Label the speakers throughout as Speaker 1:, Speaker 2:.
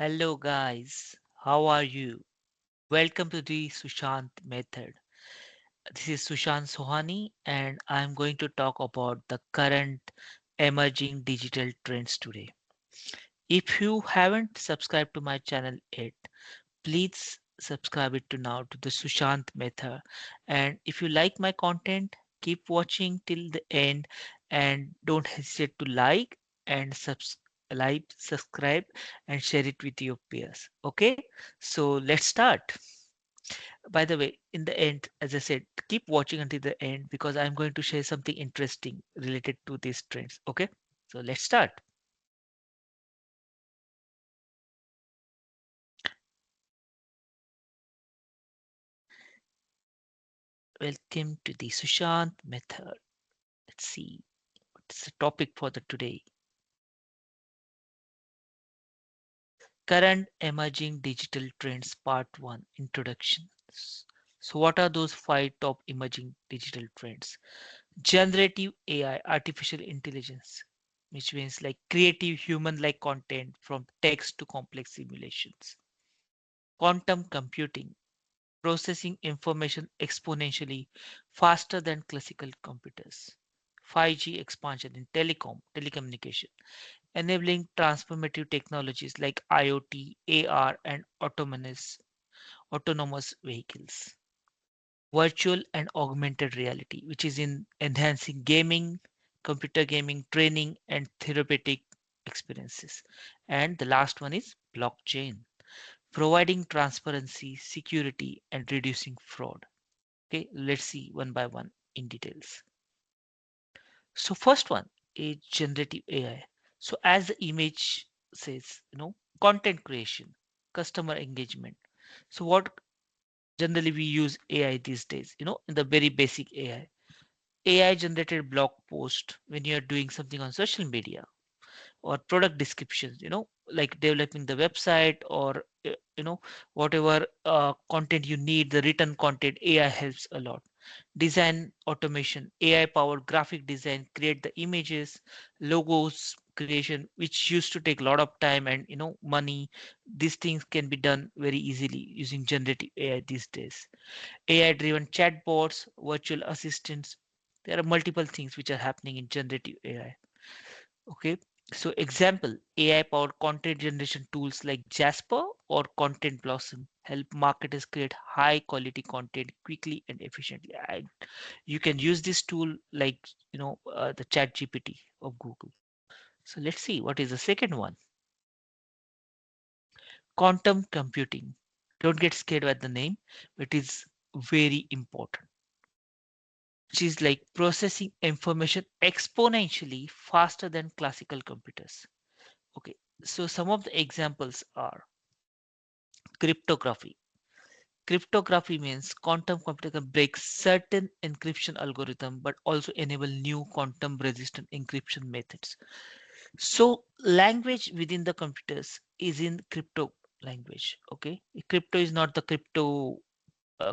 Speaker 1: Hello guys, how are you? Welcome to the Sushant method. This is Sushant Sohani and I'm going to talk about the current emerging digital trends today. If you haven't subscribed to my channel yet, please subscribe it to now to the Sushant method. And if you like my content, keep watching till the end and don't hesitate to subscribe and share it with your peers. Okay, so let's start. By the way, in the end, as I said, keep watching until the end because I'm going to share something interesting related to these trends. Okay, so let's start. Welcome to the Sushant method. Let's see what's the topic for the today. Current emerging digital trends part 1 introductions. So what are those 5 top emerging digital trends? Generative AI, artificial intelligence, which means like creative human like content from text to complex simulations. Quantum computing, processing information exponentially faster than classical computers. 5G expansion in telecommunication, enabling transformative technologies like IoT, AR, and autonomous vehicles. Virtual and augmented reality, which is in enhancing gaming, computer gaming, training, and therapeutic experiences. And the last one is blockchain, providing transparency, security, and reducing fraud. Okay, let's see one by one in details. So first one is generative AI. So as the image says, content creation, customer engagement. So what generally we use AI these days, in the very basic AI. AI generated blog post when you're doing something on social media or product descriptions, like developing the website or, whatever content you need, the written content, AI helps a lot. Design automation, AI powered graphic design, create the images, logos creation, which used to take a lot of time and, money. These things can be done very easily using generative AI these days. AI driven chatbots, virtual assistants. There are multiple things which are happening in generative AI. Okay. So example, AI powered content generation tools like Jasper or Content Blossom help marketers create high quality content quickly and efficiently. You can use this tool like, the chat GPT of Google. So let's see what is the second one. Quantum computing. Don't get scared by the name, it is very important, which is like processing information exponentially faster than classical computers. Okay, so some of the examples are cryptography. Cryptography means quantum computer can break certain encryption algorithm, but also enable new quantum resistant encryption methods. So language within the computers is in crypto language. Okay, crypto is not the crypto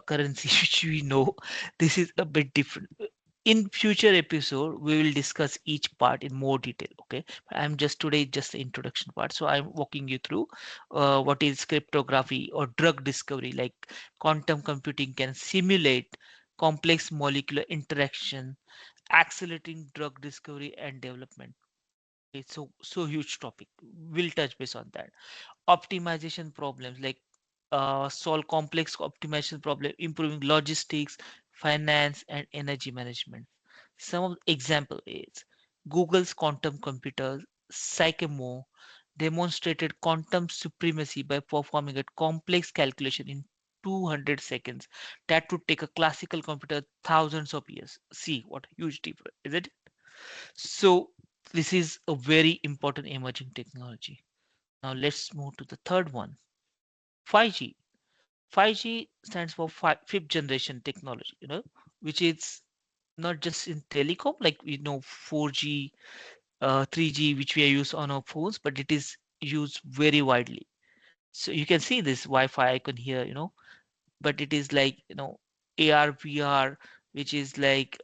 Speaker 1: currency which we know. This is a bit different. In future episode we will discuss each part in more detail. Okay, I'm just today just the introduction part, so I'm walking you through what is cryptography or drug discovery. Like quantum computing can simulate complex molecular interaction, accelerating drug discovery and development. It's so huge topic, we'll touch base on that. Optimization problems, like solve complex optimization problem, improving logistics, finance, and energy management. Some of the example is Google's quantum computer Sycamore demonstrated quantum supremacy by performing a complex calculation in 200 seconds that would take a classical computer thousands of years. See what huge difference, is it? So this is a very important emerging technology. Now let's move to the third one, 5G. 5G stands for fifth generation technology, which is not just in telecom, like we know 4G, 3G, which we are used on our phones, but it is used very widely. So you can see this Wi-Fi icon here, but it is like, AR, VR, which is like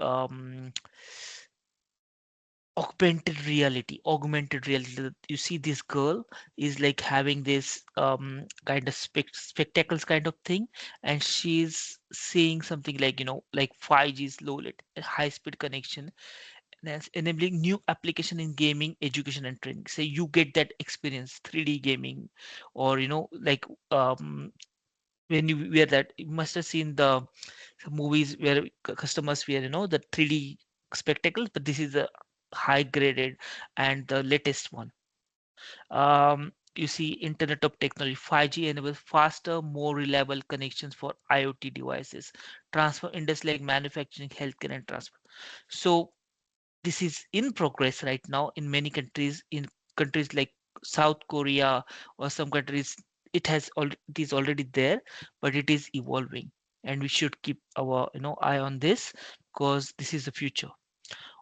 Speaker 1: augmented reality. You see, this girl is like having this kind of spectacles kind of thing, and she's seeing something like, like 5G's low lit high speed connection, and that's enabling new application in gaming, education, and training. So you get that experience, 3D gaming, or like when you wear that, you must have seen the movies where customers wear, the 3D spectacles, but this is a high graded and the latest one. You see, Internet of Technology, 5G enables faster, more reliable connections for IoT devices, transfer industries like manufacturing, healthcare, and transport. So this is in progress right now in many countries. In countries like South Korea or some countries, it is already there, but it is evolving, and we should keep our eye on this, because this is the future.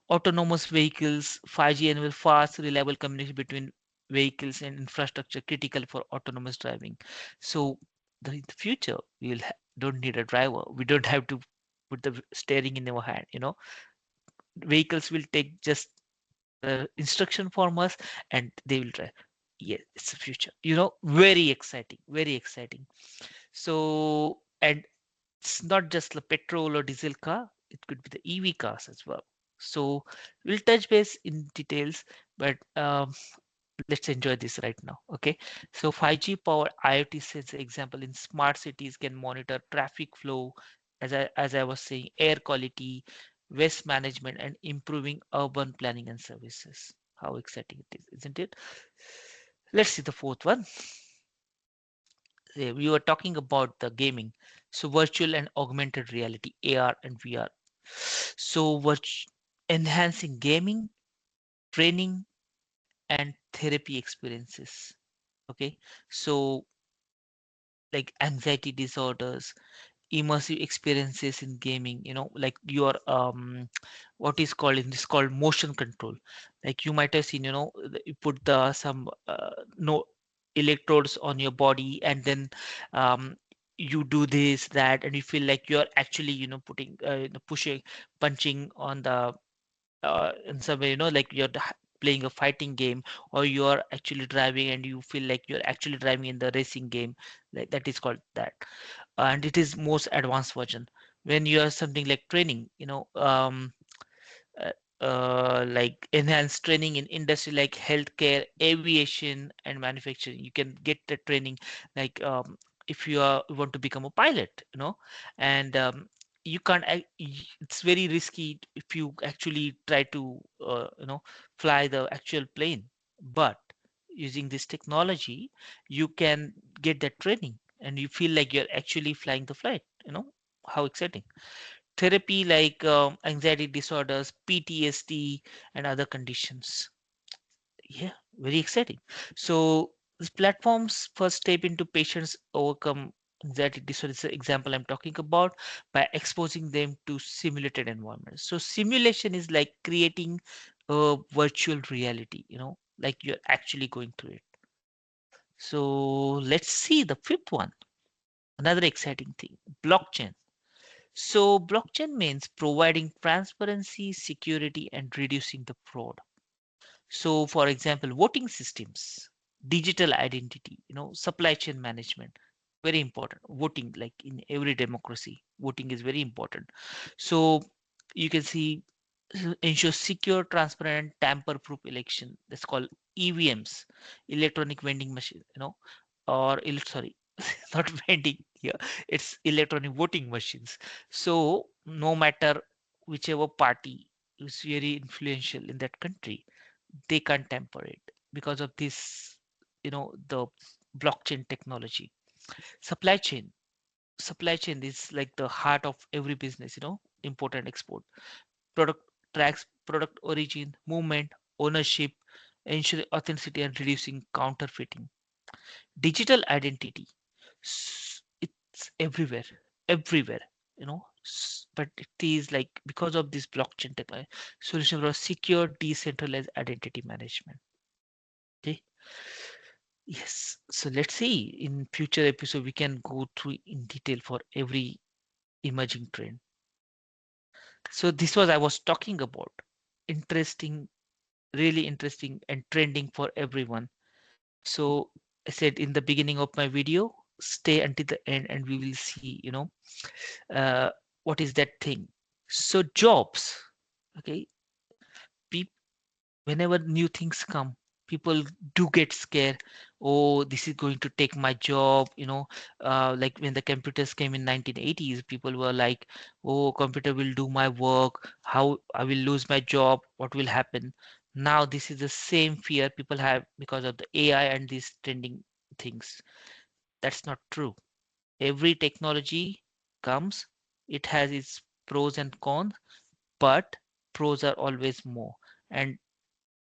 Speaker 1: Autonomous vehicles, 5G enable fast, reliable communication between vehicles and infrastructure critical for autonomous driving. So in the future, don't need a driver. We don't have to put the steering in our hand. Vehicles will take just instruction from us, and they will drive. Yeah, it's the future. Very exciting, very exciting. So, and it's not just the petrol or diesel car, it could be the EV cars as well. So we'll touch base in details, but let's enjoy this right now. Okay, so 5G powered IoT sensor example in smart cities can monitor traffic flow, as I was saying, air quality, waste management, and improving urban planning and services. How exciting it is, isn't it? Let's see the fourth one. We were talking about the gaming, so virtual and augmented reality, AR and VR. So enhancing gaming, training, and therapy experiences. Okay, so like anxiety disorders, immersive experiences in gaming, like your what is called in this called motion control. Like you might have seen, you put the some no electrodes on your body, and then um you do this that, and you feel like you're actually putting pushing, punching on the in some way, like you're playing a fighting game, or you are actually driving and you feel like you're actually driving in the racing game. Like that is called that. And it is most advanced version. When you are something like training, uh, like enhanced training in industry like healthcare, aviation, and manufacturing. You can get the training like if you want to become a pilot, and you can't. It's very risky if you actually try to fly the actual plane. But using this technology, you can get that training, and you feel like you're actually flying the flight. How exciting! Therapy like anxiety disorders, PTSD, and other conditions. Yeah, very exciting. So these platforms first step into patients overcome anxiety disorder. Is the example I'm talking about, by exposing them to simulated environments. So simulation is like creating a virtual reality, like you're actually going through it. So let's see the fifth one. Another exciting thing, blockchain. So blockchain means providing transparency, security, and reducing the fraud. So for example, voting systems, digital identity, supply chain management, very important. Voting, like in every democracy, voting is very important. So you can see ensure secure, transparent, tamper-proof election. That's called EVMs, electronic vending machine, or sorry, not vending here. It's electronic voting machines. So no matter whichever party is very influential in that country, they can't tamper it because of this, the blockchain technology. Supply chain. Supply chain is like the heart of every business, import and export. Product tracks product origin, movement, ownership, ensuring authenticity and reducing counterfeiting. Digital identity. It's everywhere, everywhere, but it is like because of this blockchain technology, solution for secure, decentralized identity management. Okay. Yes. So let's see in future episode we can go through in detail for every emerging trend. So this was I was talking about. Interesting. really interesting and trending for everyone. So I said in the beginning of my video, stay until the end and we will see, uh, what is that thing. So jobs, okay, whenever new things come, people do get scared. Oh, this is going to take my job, like when the computers came in 1980s, people were like, oh, computer will do my work, how I will lose my job, what will happen. Now this is the same fear people have because of the AI and these trending things. That's not true. Every technology comes, it has its pros and cons, but pros are always more. And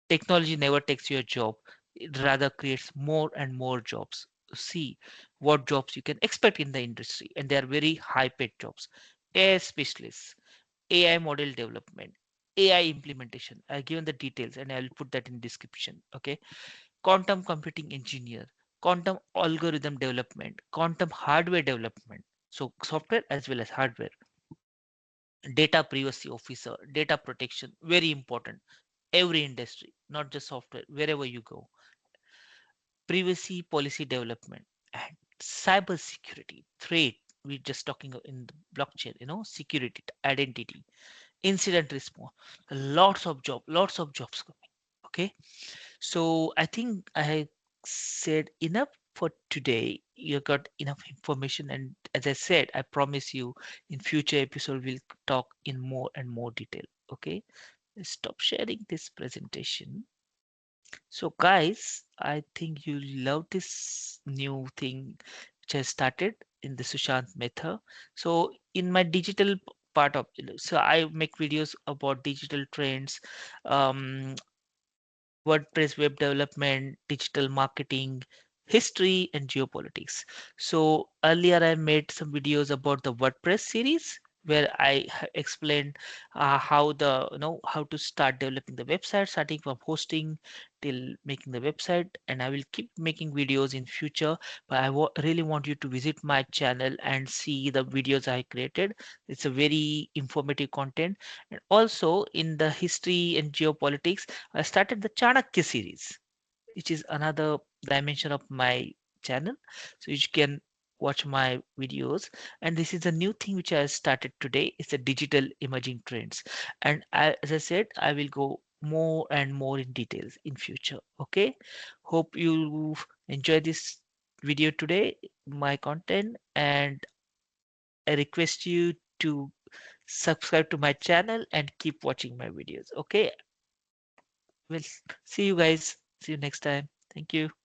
Speaker 1: technology never takes your job, it rather creates more and more jobs. See what jobs you can expect in the industry, and they are very high paid jobs. AI specialists, AI model development, AI implementation. I've given the details and I'll put that in description. Okay. Quantum computing engineer, quantum algorithm development, quantum hardware development. So software as well as hardware. Data privacy officer, data protection, very important. Every industry, not just software, wherever you go. Privacy policy development and cyber security threat. We're just talking in the blockchain, security, identity, incident response. Lots of jobs coming. Okay, so I think I said enough for today. You got enough information, and as I said, I promise you in future episode we'll talk in more and more detail. Okay, stop sharing this presentation. So, guys, I think you love this new thing which I started in the Sushant method. So, in my digital part of, so I make videos about digital trends, um, WordPress web development, digital marketing, history, and geopolitics. So earlier I made some videos about the WordPress series where I explained how how to start developing the website, starting from hosting till making the website. And I will keep making videos in future. But I really want you to visit my channel and see the videos I created. It's a very informative content. And also in the history and geopolitics, I started the Chanakya series, which is another dimension of my channel. So you can watch my videos. And this is a new thing which I started today. It's a digital emerging trends. And as I said, I will go more and more in details in future. Okay. Hope you enjoy this video today, my content, and I request you to subscribe to my channel and keep watching my videos. Okay. We'll see you guys. See you next time. Thank you.